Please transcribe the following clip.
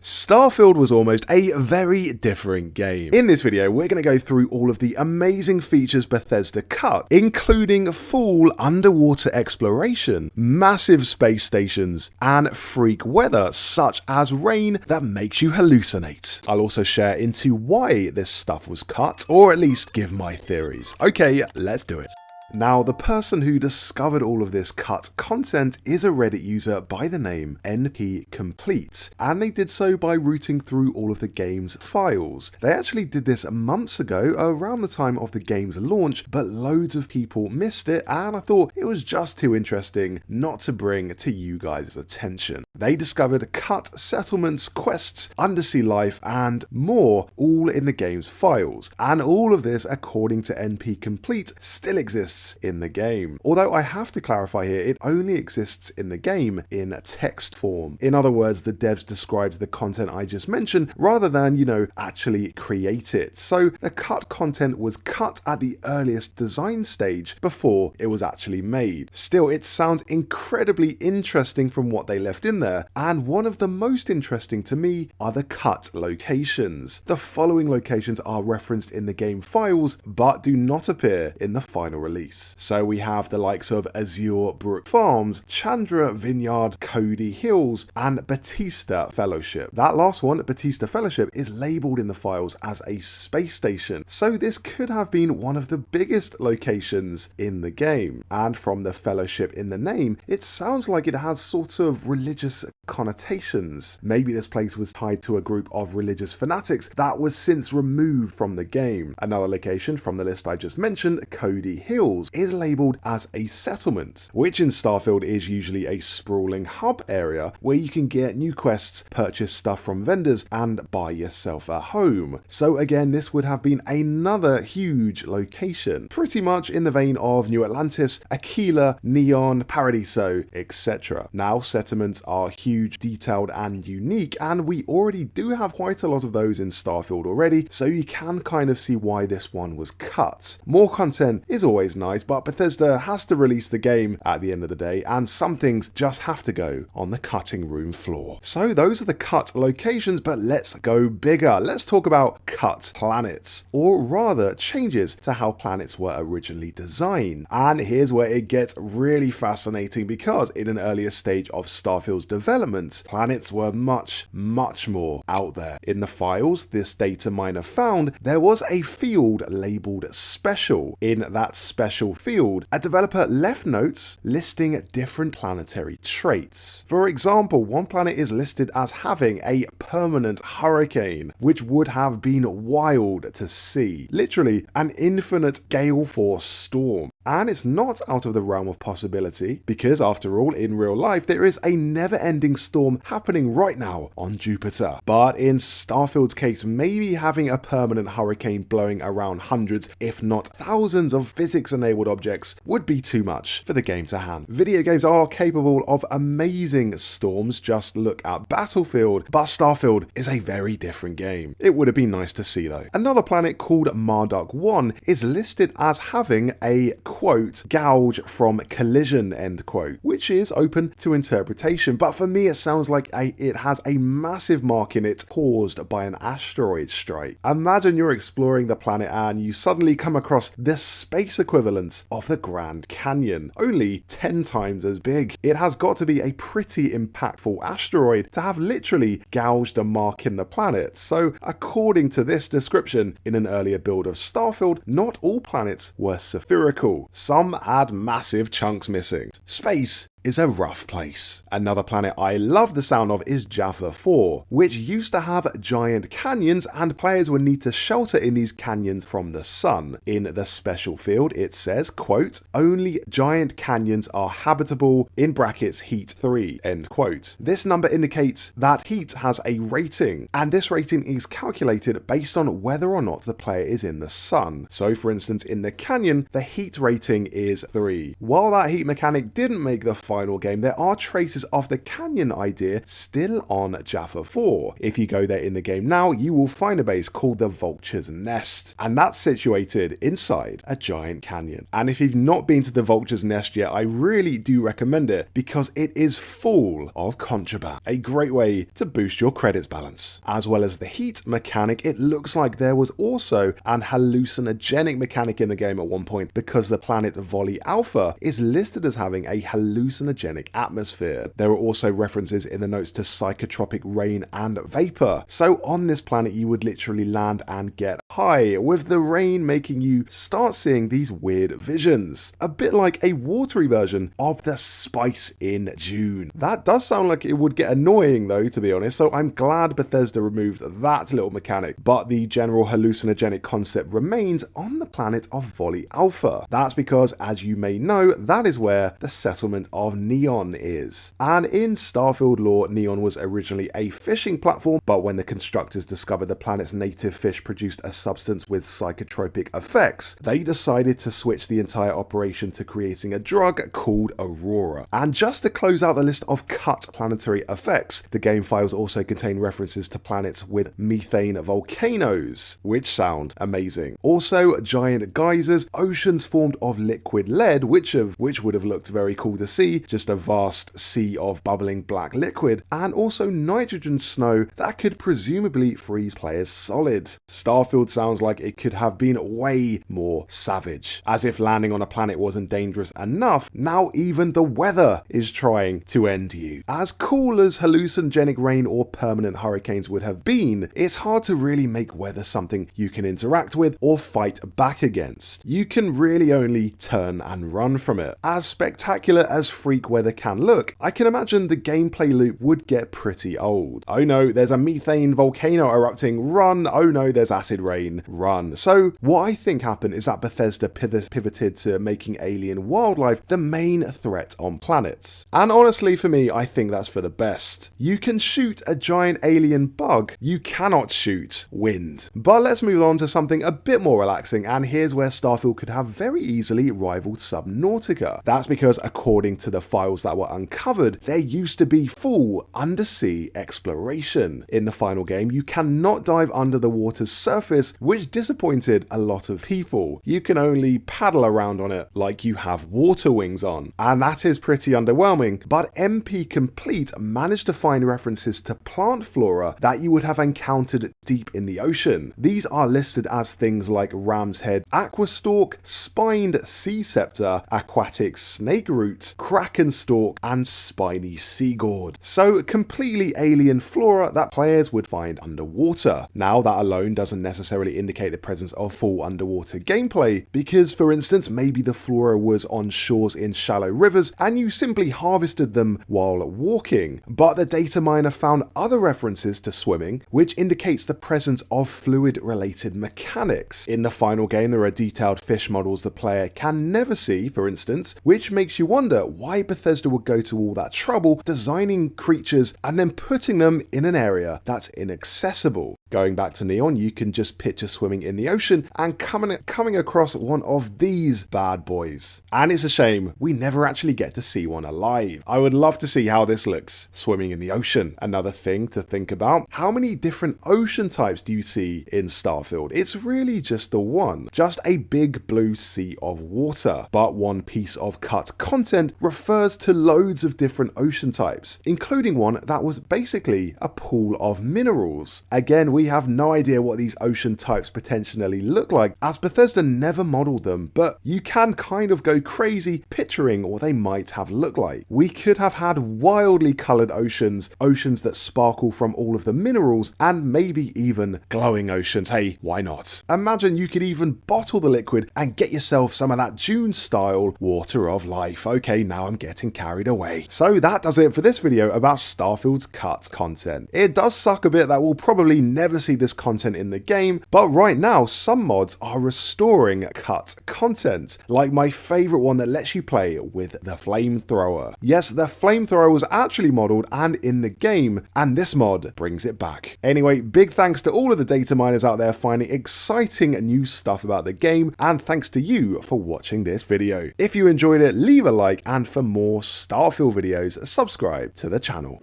Starfield was almost a very different game. In this video, we're going to go through all of the amazing features Bethesda cut, including full underwater exploration, massive space stations, and freak weather such as rain that makes you hallucinate. I'll also share into why this stuff was cut, or at least give my theories. Okay, let's do it. Now, the person who discovered all of this cut content is a Reddit user by the name NP Complete, and they did so by rooting through all of the game's files. They actually did this months ago, around the time of the game's launch, but loads of people missed it, and I thought it was just too interesting not to bring to you guys' attention. They discovered cut settlements, quests, undersea life, and more, all in the game's files. And all of this, according to NP Complete, still exists in the game. Although I have to clarify here, it only exists in the game in text form. In other words, the devs described the content I just mentioned rather than, actually create it. So the cut content was cut at the earliest design stage before it was actually made. Still, it sounds incredibly interesting from what they left in there, and one of the most interesting to me are the cut locations. The following locations are referenced in the game files, but do not appear in the final release. So we have the likes of Azure Brook Farms, Chandra Vineyard, Cody Hills, and Bethesda Fellowship. That last one, Bethesda Fellowship, is labelled in the files as a space station, so this could have been one of the biggest locations in the game. And from the Fellowship in the name, it sounds like it has sort of religious connotations. Maybe this place was tied to a group of religious fanatics that was since removed from the game. Another location from the list I just mentioned, Cody Hills, is labelled as a settlement, which in Starfield is usually a sprawling hub area where you can get new quests, purchase stuff from vendors, and buy yourself a home. So again, this would have been another huge location, pretty much in the vein of New Atlantis, Aquila, Neon, Paradiso, etc. Now, settlements are huge, detailed, and unique, and we already do have quite a lot of those in Starfield already, so you can kind of see why this one was cut. More content is always nice, but Bethesda has to release the game at the end of the day, and some things just have to go on the cutting room floor. So those are the cut locations, but let's go bigger. Let's talk about cut planets, or rather changes to how planets were originally designed. And here's where it gets really fascinating, because in an earlier stage of Starfield's development, planets were much more out there. In the files this data miner found, there was a field labeled special. In that special field, a developer left notes listing different planetary traits. For example, one planet is listed as having a permanent hurricane, which would have been wild to see. Literally an infinite gale force storm. And it's not out of the realm of possibility, because after all, in real life, there is a never-ending storm happening right now on Jupiter. But in Starfield's case, maybe having a permanent hurricane blowing around hundreds, if not thousands of physics-enabled objects would be too much for the game to handle. Video games are capable of amazing storms, just look at Battlefield, but Starfield is a very different game. It would have been nice to see though. Another planet called Marduk 1 is listed as having a quote, gouge from collision, end quote, which is open to interpretation, but for me it sounds like it has a massive mark in it caused by an asteroid strike. Imagine you're exploring the planet and you suddenly come across the space equivalent of the Grand Canyon, only 10 times as big. It has got to be a pretty impactful asteroid to have literally gouged a mark in the planet. So according to this description in an earlier build of Starfield, not all planets were spherical. Some had massive chunks missing. Space is a rough place. Another planet I love the sound of is Java 4, which used to have giant canyons, and players would need to shelter in these canyons from the sun. In the special field, it says, quote, only giant canyons are habitable, in brackets heat 3, end quote. This number indicates that heat has a rating, and this rating is calculated based on whether or not the player is in the sun. So for instance, in the canyon, the heat rating is 3. While that heat mechanic didn't make the final game, there are traces of the canyon idea still on Jaffa 4. If you go there in the game now, you will find a base called the Vulture's Nest, and that's situated inside a giant canyon. And if you've not been to the Vulture's Nest yet, I really do recommend it because it is full of contraband. A great way to boost your credits balance. As well as the heat mechanic, it looks like there was also an hallucinogenic mechanic in the game at one point because the planet Volley Alpha is listed as having a hallucinogenic atmosphere. There are also references in the notes to psychotropic rain and vapor. So on this planet you would literally land and get high, with the rain making you start seeing these weird visions. A bit like a watery version of the spice in June. That does sound like it would get annoying though, to be honest, so I'm glad Bethesda removed that little mechanic, but the general hallucinogenic concept remains on the planet of Volley Alpha. That's because, as you may know, that is where the settlement of Neon is. And in Starfield lore, Neon was originally a fishing platform, but when the constructors discovered the planet's native fish produced a substance with psychotropic effects, they decided to switch the entire operation to creating a drug called Aurora. And just to close out the list of cut planetary effects, the game files also contain references to planets with methane volcanoes, which sound amazing. Also, giant geysers, oceans formed of liquid lead, which would have looked very cool to see, just a vast sea of bubbling black liquid, and also nitrogen snow that could presumably freeze players solid. Starfield sounds like it could have been way more savage. As if landing on a planet wasn't dangerous enough, now even the weather is trying to end you. As cool as hallucinogenic rain or permanent hurricanes would have been, it's hard to really make weather something you can interact with or fight back against. You can really only turn and run from it. As spectacular as freak weather can look, I can imagine the gameplay loop would get pretty old. Oh no, there's a methane volcano erupting, run. Oh no, there's acid rain, run. So what I think happened is that Bethesda pivoted to making alien wildlife the main threat on planets. And honestly, for me, I think that's for the best. You can shoot a giant alien bug, you cannot shoot wind. But let's move on to something a bit more relaxing, and here's where Starfield could have very easily rivaled Subnautica. That's because according to the files that were uncovered, there used to be full undersea exploration. In the final game, you cannot dive under the water's surface, which disappointed a lot of people. You can only paddle around on it like you have water wings on, and that is pretty underwhelming, but MP Complete managed to find references to plant flora that you would have encountered deep in the ocean. These are listed as things like ram's head aquastalk, spined sea scepter, aquatic snake root, kraken stalk, and spiny sea gourd. So completely alien flora that players would find underwater. Now that alone doesn't necessarily indicate the presence of full underwater gameplay, because for instance maybe the flora was on shores in shallow rivers and you simply harvested them while walking, but the data miner found other references to swimming which indicates the presence of fluid related mechanics. In the final game there are detailed fish models the player can never see, for instance, which makes you wonder why Bethesda would go to all that trouble designing creatures and then putting them in an area that's inaccessible. Going back to Neon, you can just picture swimming in the ocean and coming across one of these bad boys. And it's a shame we never actually get to see one alive. I would love to see how this looks, swimming in the ocean. Another thing to think about, how many different ocean types do you see in Starfield? It's really just the one, just a big blue sea of water. But one piece of cut content refers to loads of different ocean types, including one that was basically a pool of minerals. Again, we have no idea what these ocean types potentially look like, as Bethesda never modeled them, but you can kind of go crazy picturing what they might have looked like. We could have had wildly coloured oceans that sparkle from all of the minerals, and maybe even glowing oceans. Hey, why not? Imagine you could even bottle the liquid and get yourself some of that June style water of life. Okay, now I'm getting carried away. So that does it for this video about Starfield's cut content. It does suck a bit that we'll probably never ever see this content in the game, but right now some mods are restoring cut content, like my favourite one that lets you play with the flamethrower. Yes, the flamethrower was actually modelled and in the game, and this mod brings it back. Anyway, big thanks to all of the data miners out there finding exciting new stuff about the game, and thanks to you for watching this video. If you enjoyed it, leave a like, and for more Starfield videos, subscribe to the channel.